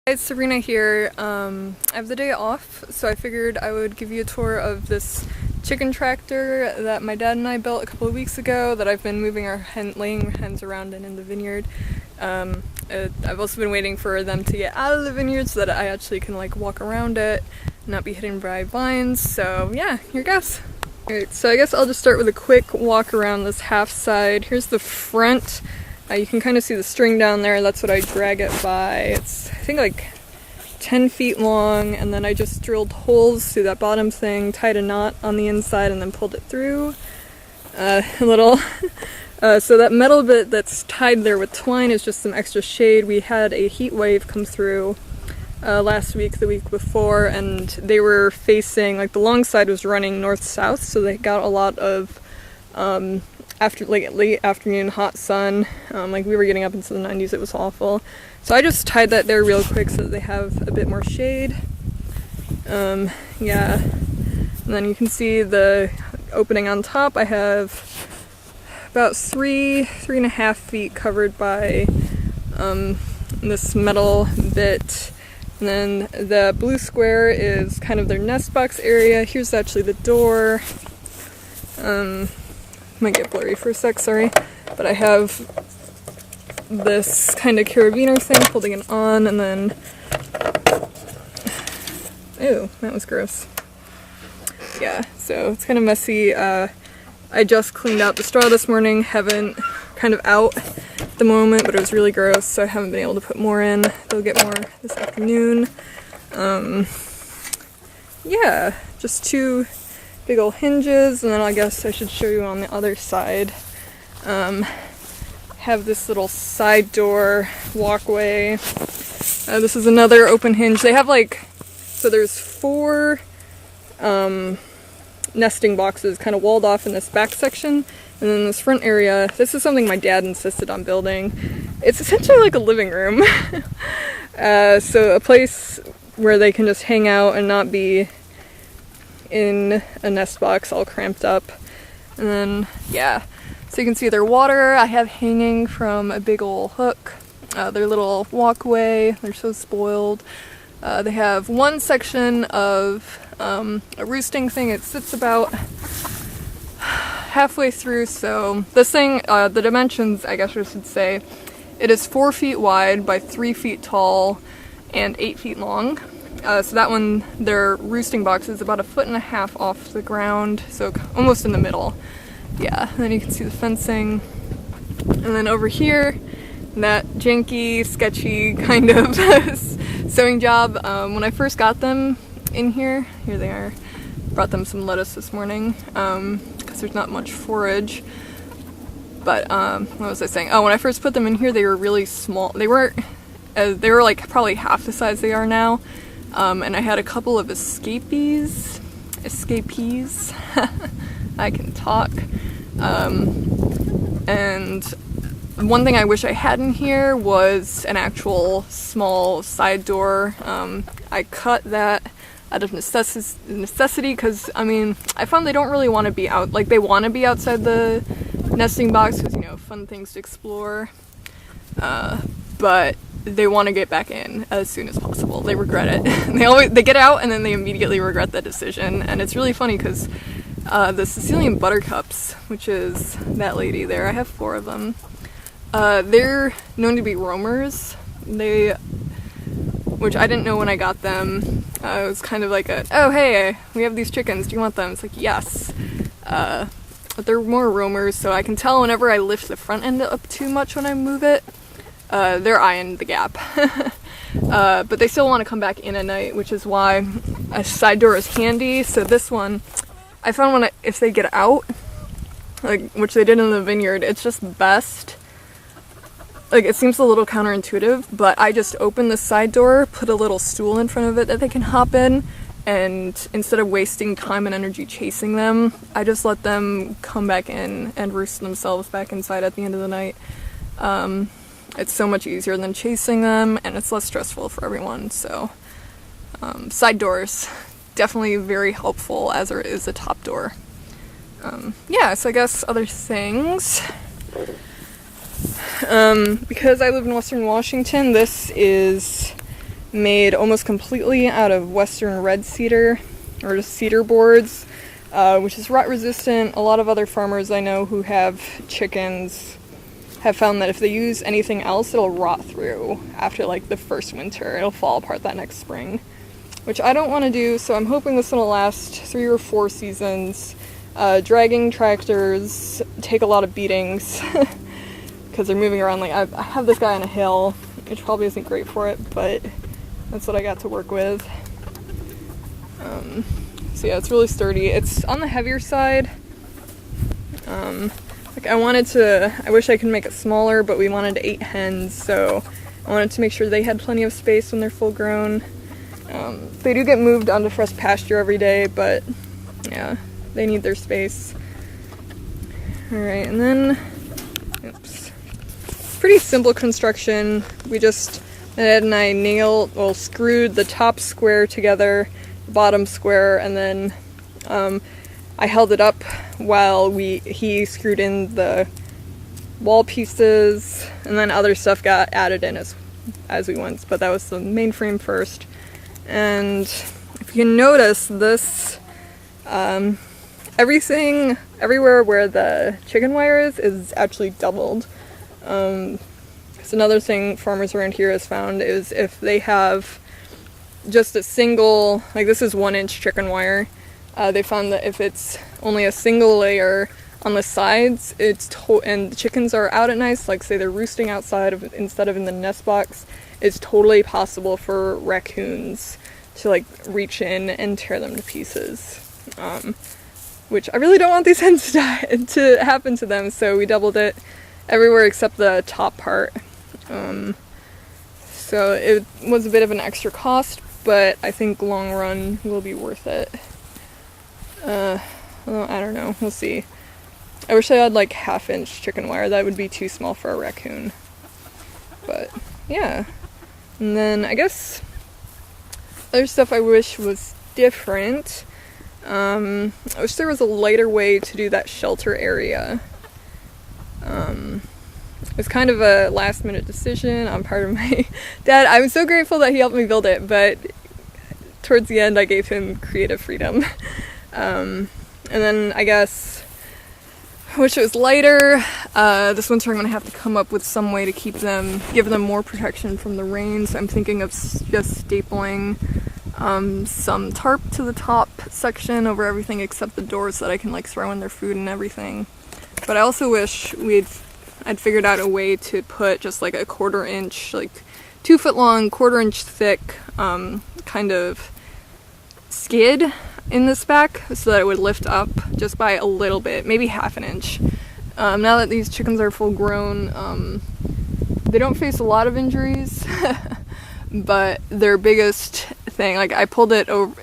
It's Sabrina here. I have the day off, so I figured I would give you a tour of this chicken tractor that my dad and I built a couple of weeks ago that I've been moving our laying hens around in the vineyard. I've also been waiting for them to get out of the vineyard so that I actually can like walk around it and not be hidden by vines. So yeah, here goes. Alright, so I guess I'll just start with a quick walk around this half side. Here's the front. You can kind of see the string down there. That's what I drag it by. It's, I think, like 10 feet long, and then I just drilled holes through that bottom thing, tied a knot on the inside, and then pulled it through a little. So that metal bit that's tied there with twine is just some extra shade. We had a heat wave come through last week, the week before, and they were facing, like the long side was running north-south, so they got a lot of late afternoon hot sun. Like we were getting up into the 90s, it was awful. So I just tied that there real quick so that they have a bit more shade. Yeah, and then you can see the opening on top. I have about three and a half feet covered by this metal bit. And then the blue square is kind of their nest box area. Here's actually the door. Might get blurry for a sec, sorry. But I have this kind of carabiner thing holding it on, and then... Ew, that was gross. Yeah, so it's kind of messy. I just cleaned out the straw this morning, haven't kind of out at the moment, but it was really gross, so I haven't been able to put more in. They'll get more this afternoon. Yeah, just two big old hinges, and then I guess I should show you on the other side. Have this little side door walkway. This is another open hinge. They have like, so there's 4 nesting boxes kind of walled off in this back section, and then this front area, this is something my dad insisted on building. It's essentially like a living room. So a place where they can just hang out and not be in a nest box all cramped up. And then yeah, so you can see their water I have hanging from a big old hook. Their little walkway, they're so spoiled. They have one section of a roosting thing. It sits about halfway through, so this thing, the dimensions I guess I should say, it is 4 feet wide by 3 feet tall and 8 feet long. So that one, their roosting box is about 1.5 feet off the ground, so almost in the middle. Yeah, and then you can see the fencing. And then over here, that janky, sketchy kind of sewing job. When I first got them in here they are. Brought them some lettuce this morning, because there's not much forage. But what was I saying? Oh, when I first put them in here, they were really small. They were like probably half the size they are now. And I had a couple of escapees. I can talk. And one thing I wish I had in here was an actual small side door. I cut that out of necessity because, I mean, I found they don't really want to be out, like they want to be outside the nesting box because, you know, fun things to explore. But they want to get back in as soon as possible. They regret it. They get out and then they immediately regret that decision. And it's really funny because the Sicilian buttercups, which is that lady there, I have 4 of them. They're known to be roamers. Which I didn't know when I got them. It was kind of like oh hey, we have these chickens, do you want them? It's like, yes. But they're more roamers, so I can tell whenever I lift the front end up too much when I move it. They're eyeing the gap. But they still want to come back in at night, which is why a side door is handy. So this one, I found if they get out, like which they did in the vineyard, it's just best. Like, it seems a little counterintuitive, but I just open the side door, put a little stool in front of it that they can hop in, and instead of wasting time and energy chasing them, I just let them come back in and roost themselves back inside at the end of the night. It's so much easier than chasing them, and it's less stressful for everyone, so side doors, definitely very helpful, as there is a top door. Yeah, so I guess other things. Because I live in Western Washington, this is made almost completely out of western red cedar, or just cedar boards, which is rot resistant. A lot of other farmers I know who have chickens have found that if they use anything else, it'll rot through after like the first winter. It'll fall apart that next spring, which I don't want to do, so I'm hoping this will last 3 or 4 seasons. Dragging tractors take a lot of beatings because they're moving around. Like I have this guy on a hill, which probably isn't great for it, but that's what I got to work with. So yeah, it's really sturdy. It's on the heavier side. Like I wish I could make it smaller, but we wanted 8 hens, so I wanted to make sure they had plenty of space when they're full grown. They do get moved onto fresh pasture every day, but yeah, they need their space. Alright, and then, oops. Pretty simple construction. We just, Ed and I screwed the top square together, bottom square, and then I held it up while he screwed in the wall pieces, and then other stuff got added in as we went, but that was the main frame first. And if you can notice, this everywhere where the chicken wire is actually doubled. It's another thing farmers around here has found is if they have just a single, like this is 1-inch chicken wire, they found that if it's only a single layer on the sides, and the chickens are out at night, like say they're roosting outside instead of in the nest box, it's totally possible for raccoons to like reach in and tear them to pieces. Which I really don't want these hens to happen to them, so we doubled it everywhere except the top part. So it was a bit of an extra cost, but I think long run will be worth it. Well, I don't know, we'll see. I wish I had like 1/2-inch chicken wire. That would be too small for a raccoon. But yeah, and then I guess other stuff I wish was different. I wish there was a lighter way to do that shelter area. It was kind of a last minute decision on part of my dad. I'm so grateful that he helped me build it, but towards the end I gave him creative freedom. And then I guess I wish it was lighter. This winter I'm going to have to come up with some way to give them more protection from the rain, so I'm thinking of just stapling some tarp to the top section over everything except the doors so that I can like throw in their food and everything. But I also wish I'd figured out a way to put just like a 1/4 inch, like 2 foot long, 1/4 inch thick kind of skid in this back so that it would lift up just by a little bit, maybe 1/2 inch. Now that these chickens are full grown, they don't face a lot of injuries, but their biggest thing, like I pulled it over,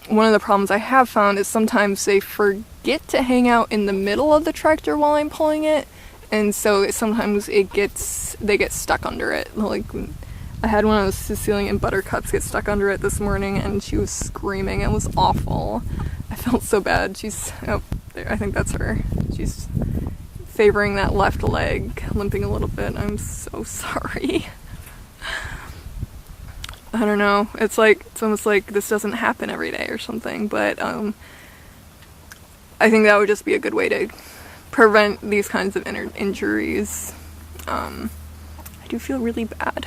one of the problems I have found is sometimes they forget to hang out in the middle of the tractor while I'm pulling it, and so sometimes they get stuck under it. Like I had one of those Sicilian buttercups get stuck under it this morning, and she was screaming. It was awful. I felt so bad. I think that's her. She's favoring that left leg, limping a little bit. I'm so sorry. I don't know. It's almost like this doesn't happen every day or something, but I think that would just be a good way to prevent these kinds of injuries. I do feel really bad,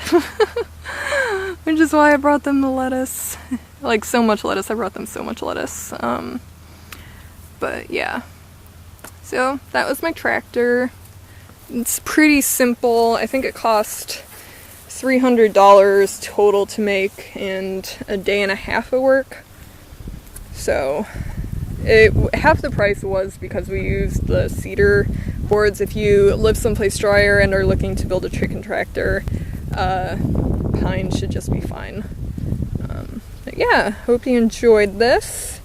which is why I brought them the lettuce. Like so much lettuce. I brought them so much lettuce. But yeah. So that was my tractor. It's pretty simple. I think it cost $300 total to make and a day and a half of work. So half the price was because we used the cedar boards. If you live someplace drier and are looking to build a chicken tractor, pine should just be fine. But yeah, hope you enjoyed this.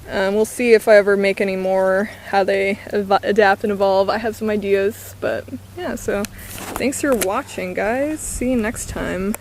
We'll see if I ever make any more, how they adapt and evolve. I have some ideas, but yeah, so thanks for watching, guys. See you next time.